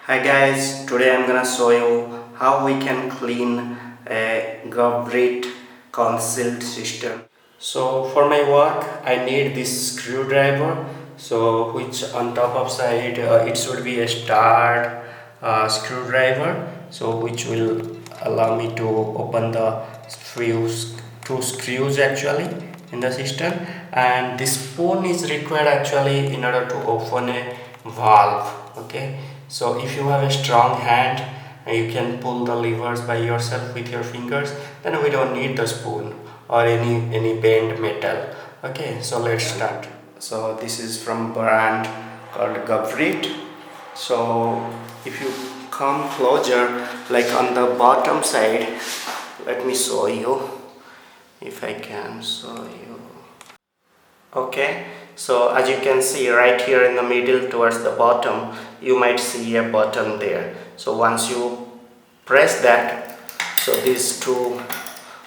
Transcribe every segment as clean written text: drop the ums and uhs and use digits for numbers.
Hi guys, today I'm gonna show you how we can clean a goblet concealed system. So for my work I need this screwdriver, so which on top of side it should be a star screwdriver, so which will allow me to open the screws, two screws actually in the system, and this spoon is required actually in order to open a valve. Okay, so if you have a strong hand and you can pull the levers by yourself with your fingers, then we don't need the spoon or any bent metal. Okay, so let's start. So this is from brand called Gavrit. So if you come closer, like on the bottom side, let me show you if I can show you. Okay, so as you can see right here in the middle towards the bottom, you might see a button there. So once you press that, so these two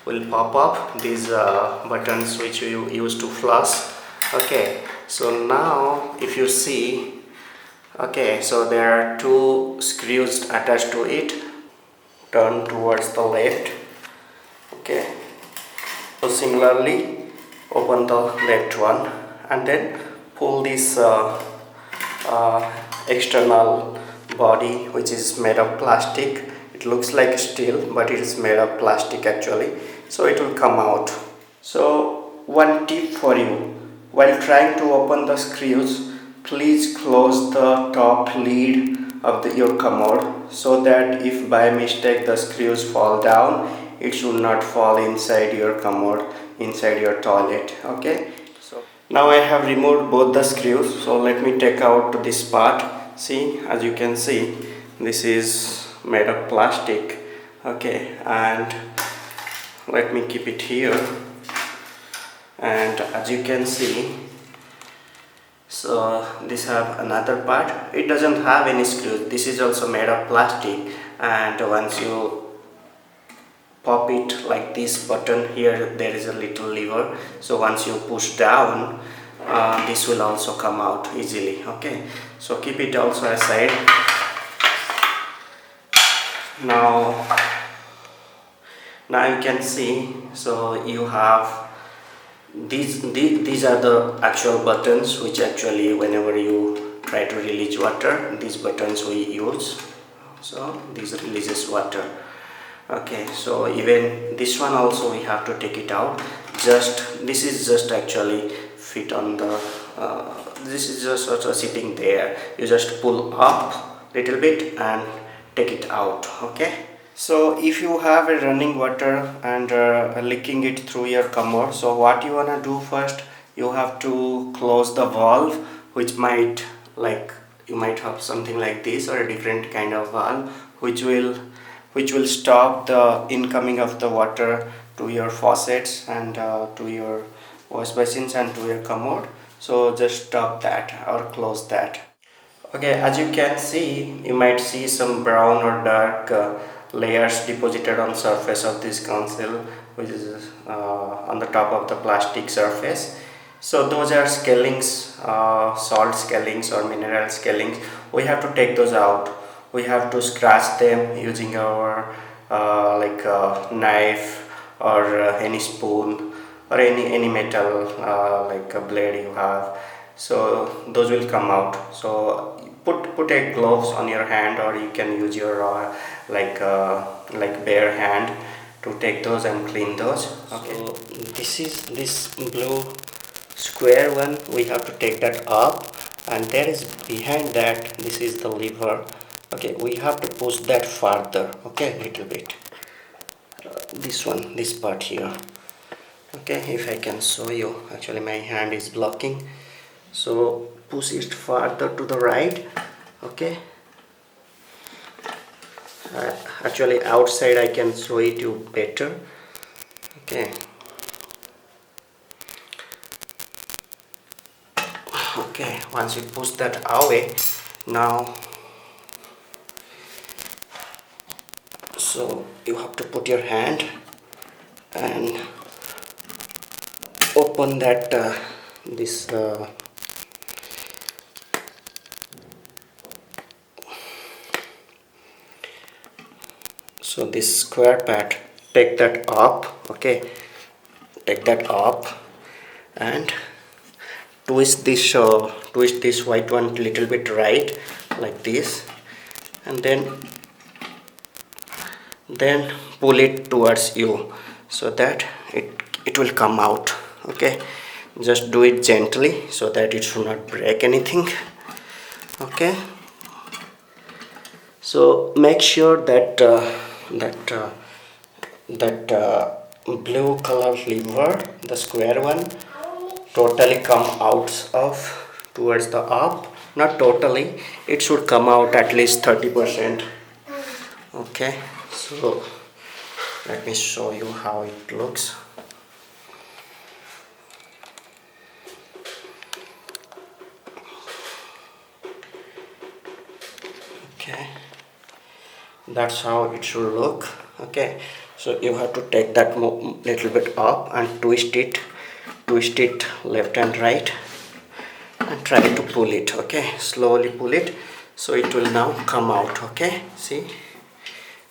will pop up, these buttons which you use to flush. Okay, so now if you see, okay, so there are two screws attached to it. Turn towards the left. Okay, so similarly open the left one and then pull this uh, external body which is made of plastic. It looks like steel but it is made of plastic actually, so it will come out. So one tip for you, while trying to open the screws, please close the top lid of your commode, so that if by mistake the screws fall down, it should not fall inside your commode, inside your toilet. Okay, so now I have removed both the screws, so let me take out this part. See, as you can see, this is made of plastic. Okay, and let me keep it here, and as you can see, so this have another part. It doesn't have any screws. This is also made of plastic, and once you pop it like this button here, there is a little lever, so once you push down, this will also come out easily. Okay, so keep it also aside. Now you can see, so you have these are the actual buttons which actually whenever you try to release water, these buttons we use, so this releases water. Okay, so even this one also we have to take it out. Just this is just actually fit on the this is just also sitting there. You just pull up little bit and take it out. Okay, so if you have a running water and leaking it through your commode, so what you wanna do first, you have to close the valve, which might, like, you might have something like this or a different kind of valve which will stop the incoming of the water to your faucets and to your wash basins and to your commode. So just stop that or close that. Okay, as you can see, you might see some brown or dark layers deposited on surface of this console, which is on the top of the plastic surface. So those are scalings, salt scalings or mineral scalings. We have to take those out. We have to scratch them using our knife or any spoon or any metal like a blade you have, so those will come out. So put a gloves on your hand, or you can use your like bare hand to take those and clean those. Okay, so this is this blue square one, we have to take that up, and there is behind that, this is the lever. Okay, we have to push that further, okay, little bit, this one, this part here. Okay, if I can show you, actually my hand is blocking, so push it further to the right. Okay, actually outside I can show it you better. Okay, okay, once you push that away, now, so you have to put your hand and open that this So this square part, take that up, okay, take that up and twist this white one little bit right, like this, and then pull it towards you so that it will come out. Okay, just do it gently so that it should not break anything. Okay, so make sure that blue color lever, the square one, totally come out of towards the up. Not totally, it should come out at least 30%. Okay, so let me show you how it looks. Okay, that's how it should look. Okay, so you have to take that little bit up and twist it left and right and try to pull it. Okay, slowly pull it so it will now come out. Okay, see,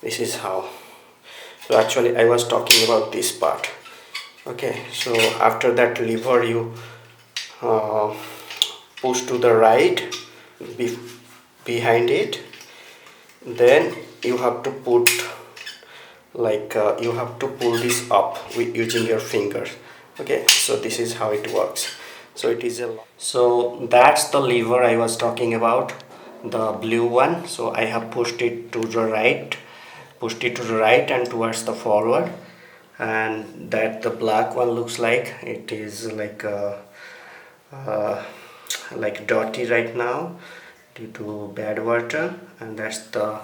this is how. So actually I was talking about this part. Okay, so after that lever you push to the right behind it, then you have to put you have to pull this up with using your fingers. Okay, so this is how it works. So it is so that's the lever I was talking about, the blue one. So I have pushed it to the right and towards the forward, and that the black one looks like it is like dirty right now due to bad water, and that's the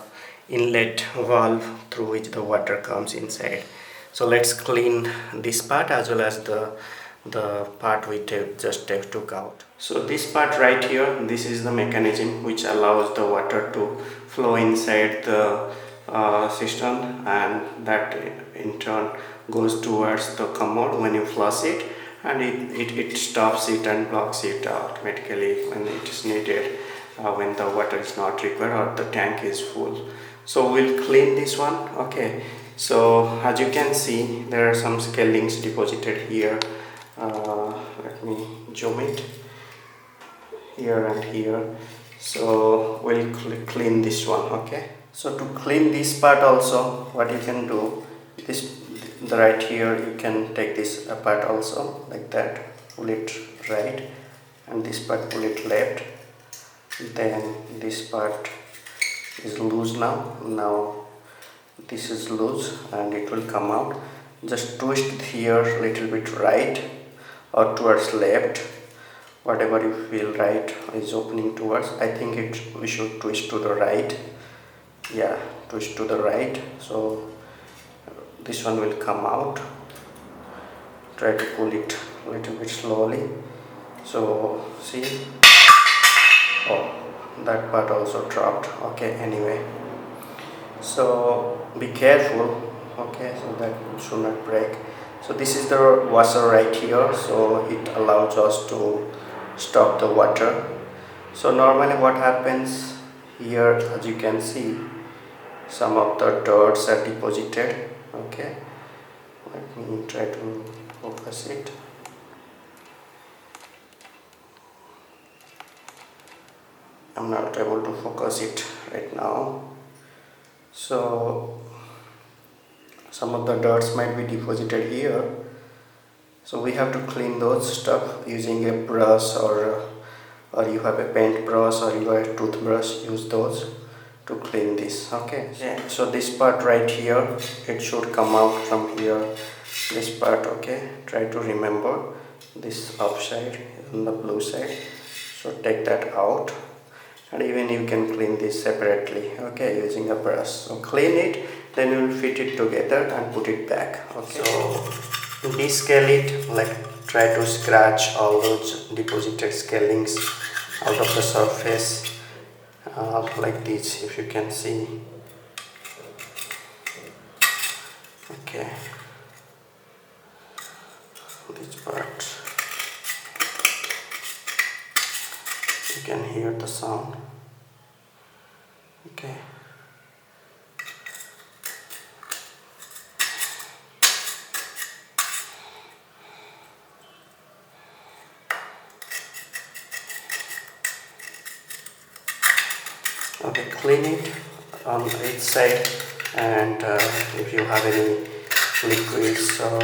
inlet valve through which the water comes inside. So let's clean this part as well as the part we just took out. So this part right here, this is the mechanism which allows the water to flow inside the system, and that in turn goes towards the commode when you flush it, and it stops it and blocks it automatically when it is needed, when the water is not required or the tank is full. So we'll clean this one. Okay, so as you can see, there are some scalings deposited here. Let me zoom it here and here. So we'll clean this one. Okay, so to clean this part also, what you can do, the right here, you can take this apart also, like that, pull it right, and this part pull it left. Then this part is loose now this is loose and it will come out. Just twist it here little bit right or towards left, whatever you feel right is opening towards. I think we should twist to the right. Yeah, twist to the right, so this one will come out. Try to pull it a little bit slowly. So see, oh, that part also dropped. Okay, anyway, so be careful. Okay, so that it should not break. So this is the washer right here, so it allows us to stop the water. So normally what happens here, as you can see, some of the dirts are deposited. Okay, let me try to focus it. I'm not able to focus it right now. So some of the dirts might be deposited here, so we have to clean those stuff using a brush, or you have a paint brush or you have a toothbrush. Use those to clean this. Okay, yeah. So this part right here, it should come out from here, this part. Okay, try to remember this upside on the blue side, so take that out, and even you can clean this separately, okay, using a brush. So clean it, then you will fit it together and put it back. Okay, so to descale it, like try to scratch all those deposited scalings out of the surface, like this, if you can see. Okay, this part, you can hear the sound. Okay, Okay, clean it on each side, and if you have any liquids or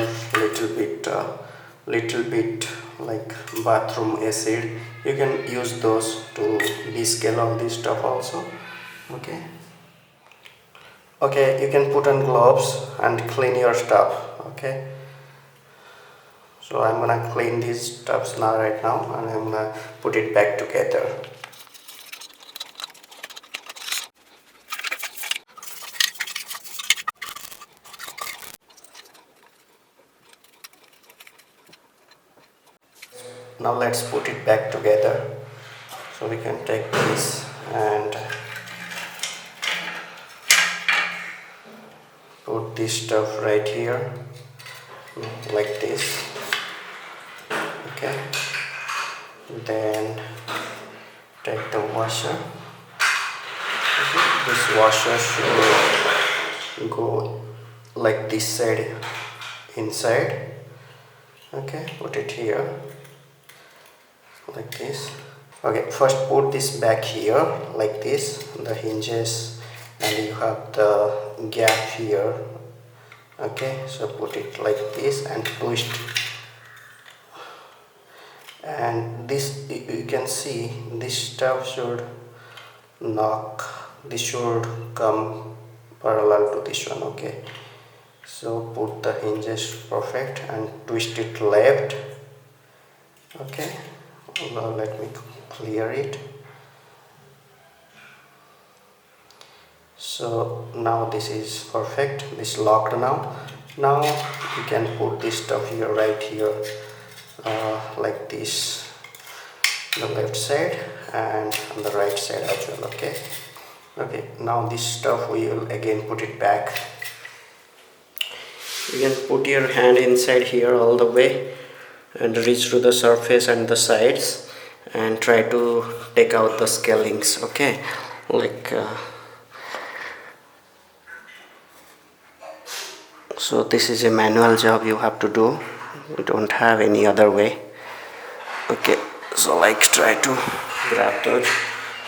little bit like bathroom acid, you can use those to descale all this stuff also. Okay, you can put on gloves and clean your stuff. Okay, so I'm gonna clean these stuffs now, right now, and I'm gonna put it back together. Now let's put it back together. So we can take this and put this stuff right here, like this. Okay, then take the washer. Okay. This washer should go like this side inside. Okay, put it here like this. Okay, first put this back here like this, the hinges, and you have the gap here. Okay, so put it like this and twist, and this, you can see this stuff should knock, this should come parallel to this one. Okay, so put the hinges perfect and twist it left. Okay, now let me clear it. So now this is perfect, this locked now. Now you can put this stuff here, right here, like this, the left side and on the right side as well. Okay, now this stuff we will again put it back. You can put your hand inside here all the way and reach to the surface and the sides and try to take out the scalings. Okay, like so this is a manual job you have to do, you don't have any other way. Okay, so like try to grab those,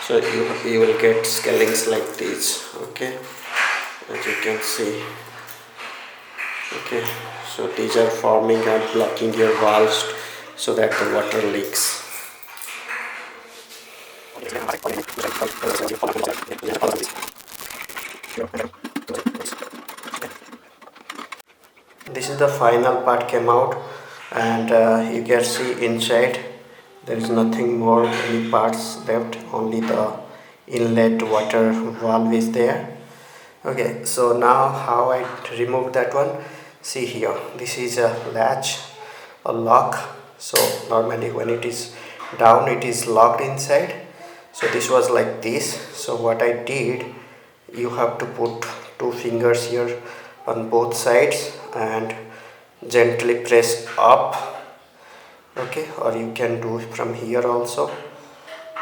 so you will get scalings like these. Okay, as you can see. Okay, so these are forming and blocking your valves so that the water leaks. This is the final part came out, and you can see inside there is nothing more, any parts left, only the inlet water valve is there. Okay, so now how I remove that one, see here, this is a latch, a lock. So normally when it is down it is locked inside, so this was like this. So what I did, you have to put two fingers here on both sides and gently press up. Okay, or you can do it from here also.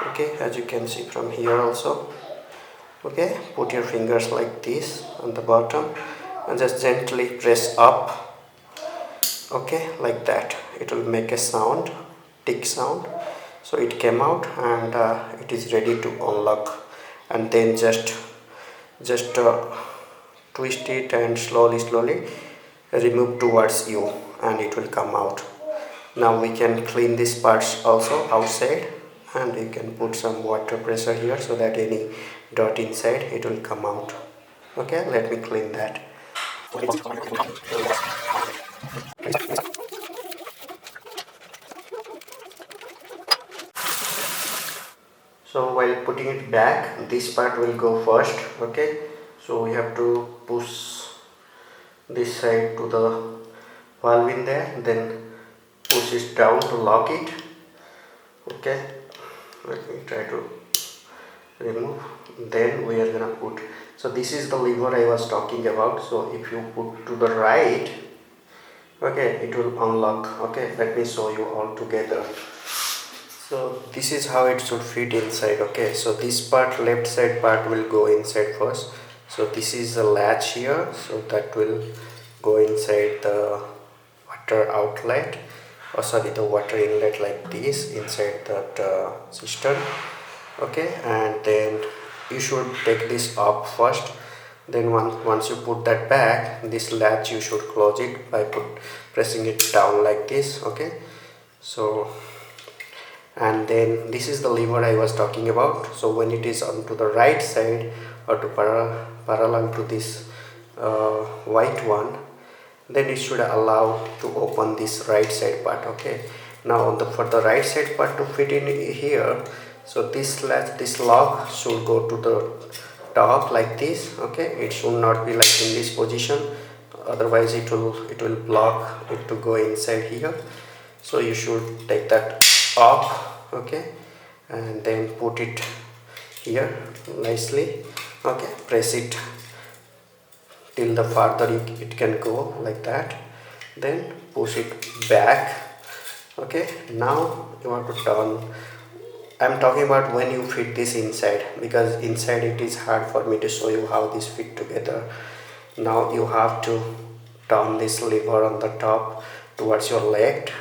Okay, as you can see from here also. Okay, put your fingers like this on the bottom and just gently press up. Okay, like that, it will make a sound, tick sound. So it came out, and it is ready to unlock, and then just twist it and slowly remove towards you and it will come out. Now we can clean these parts also outside, and you can put some water pressure here so that any dirt inside it will come out. Okay, let me clean that. So while putting it back, this part will go first. Okay, so we have to push this side to the valve in there, then push it down to lock it. Okay, let me try to remove. Then we are gonna put, so this is the lever I was talking about. So if you put to the right, okay, it will unlock. Okay, let me show you all together. So this is how it should fit inside. Okay, so this part, left side part, will go inside first. So this is the latch here, so that will go inside the water outlet, or sorry, the water inlet, like this inside that cistern. Okay, and then you you should take this up first, then once you put that back, this latch you should close it by pressing it down like this. Okay, so and then this is the lever I was talking about. So when it is onto the right side or to parallel to this white one, then it should allow to open this right side part. Okay, now for the right side part to fit in here, so this lock should go to the top like this. Okay, it should not be like in this position, otherwise it will block it to go inside here. So you should take that off. Okay, and then put it here nicely. Okay, press it till the farther it can go like that, then push it back. Okay, now you have to turn. I'm talking about when you fit this inside, because inside it is hard for me to show you how this fit together. Now you have to turn this lever on the top towards your left.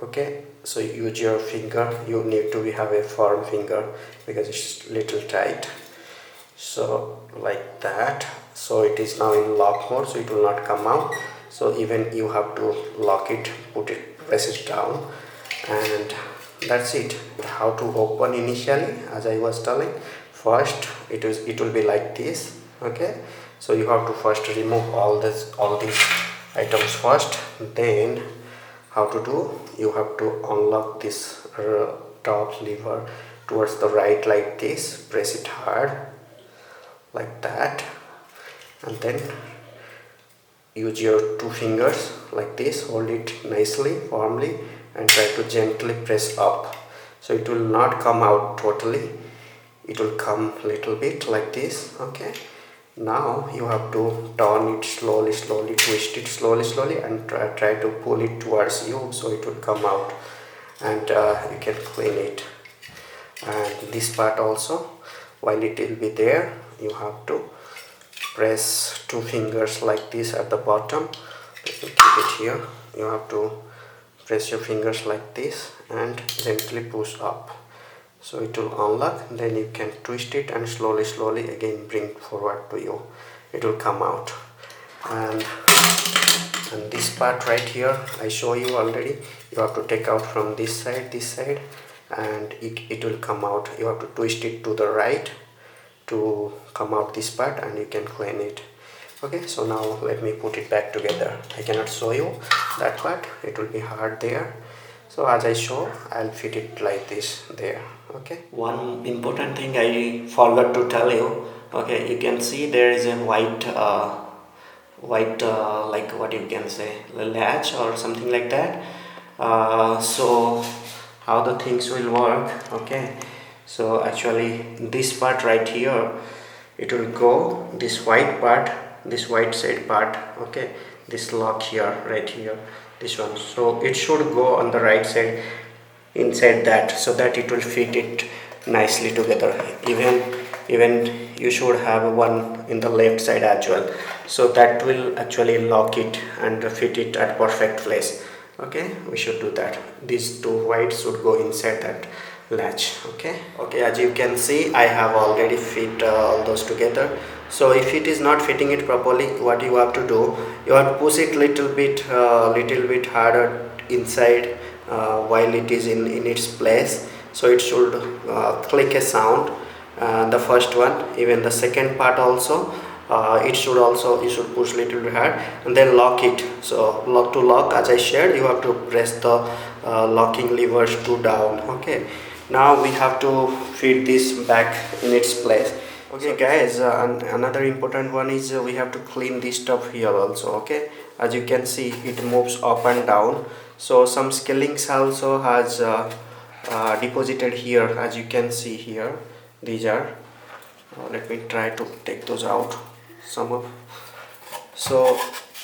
Okay, so use your finger. You need to have a firm finger because it's little tight. So like that. So it is now in lock mode, so it will not come out. So even you have to lock it, press it down, and that's it. How to open initially, as I was telling, first it will be like this. Okay, so you have to first remove all these items first. Then how to do, you have to unlock this top lever towards the right like this, press it hard like that, and then use your two fingers like this, hold it nicely, firmly, and try to gently press up. So it will not come out totally, it will come little bit like this. Okay, now you have to turn it slowly, twist it slowly, and try to pull it towards you, so it will come out, and you can clean it. And this part also, while it will be there, you have to press two fingers like this at the bottom. Let me keep it here. You have to press your fingers like this and gently push up, so it will unlock. Then you can twist it and slowly again bring forward to you, it will come out. And this part right here I show you already, you have to take out from this side, and it will come out. You have to twist it to the right to come out this part, and you can clean it. Okay, so now let me put it back together. I cannot show you that part, it will be hard there. So as I show, I'll fit it like this there. Okay, one important thing I forgot to tell you. Okay, you can see there is a white like what you can say, latch or something like that. So how the things will work. Okay, so actually this part right here, it will go this white part, this white side part. Okay, this lock here, right here, this one. So it should go on the right side inside that, so that it will fit it nicely together. Even you should have one in the left side as well, so that will actually lock it and fit it at perfect place. Okay, we should do that. These two whites should go inside that latch. Okay, as you can see, I have already fit all those together. So if it is not fitting it properly, what you have to do, you have to push it little bit harder inside while it is in its place, so it should click a sound. The first one, even the second part also, you should push little bit hard and then lock it. So to lock, as I shared, you have to press the locking levers to down. Okay, now we have to fit this back in its place. Okay guys, another important one is we have to clean this stuff here also. Okay, as you can see, it moves up and down, so some scalings also has deposited here, as you can see here. These are let me try to take those out. So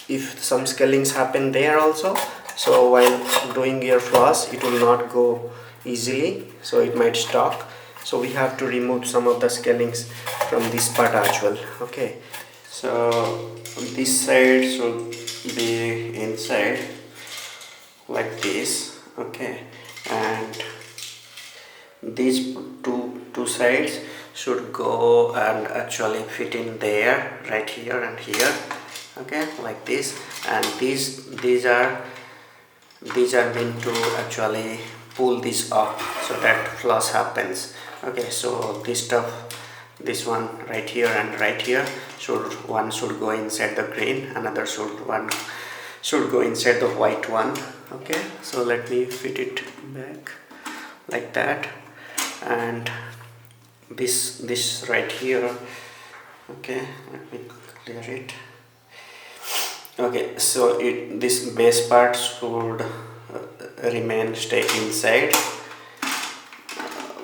if some scalings happen there also, so while doing your floss, it will not go easily, so it might stop. So we have to remove some of the scalings from this part as well. Okay, so this side should be inside like this. Okay, and these two sides should go and actually fit in there, right here and here, okay, like this. And these are meant to actually pull this up so that flush happens. Okay, so this stuff, this one right here and right here, one should go inside the green, another one should go inside the white one. Okay, so let me fit it back like that. And this right here, okay, let me clear it. Okay, so this base part should stay inside,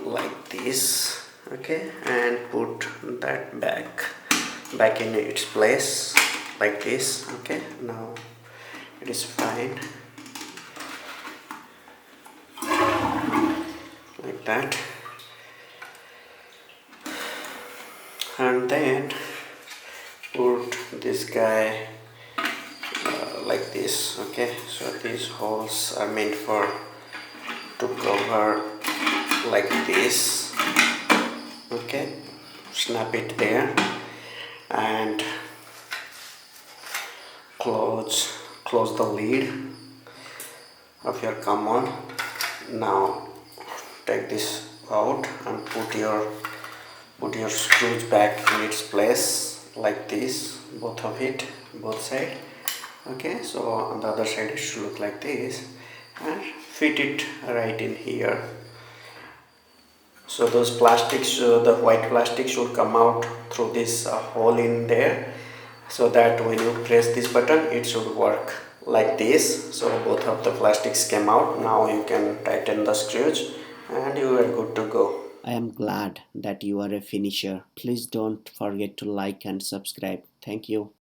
like this. Okay, and put that back in its place like this. Okay, now it is fine, like that. And then put this guy like this. Okay, so these holes are meant for to cover like this. Okay, snap it there and close the lid of your common. Now take this out and put your screws back in its place like this, both of it, both side. Okay, so on the other side it should look like this, and fit it right in here. So those plastics, the white plastic should come out through this hole in there, so that when you press this button it should work like this. So both of the plastics came out. Now you can tighten the screws and you are good to go. I am glad that you are a finisher. Please don't forget to like and subscribe. Thank you.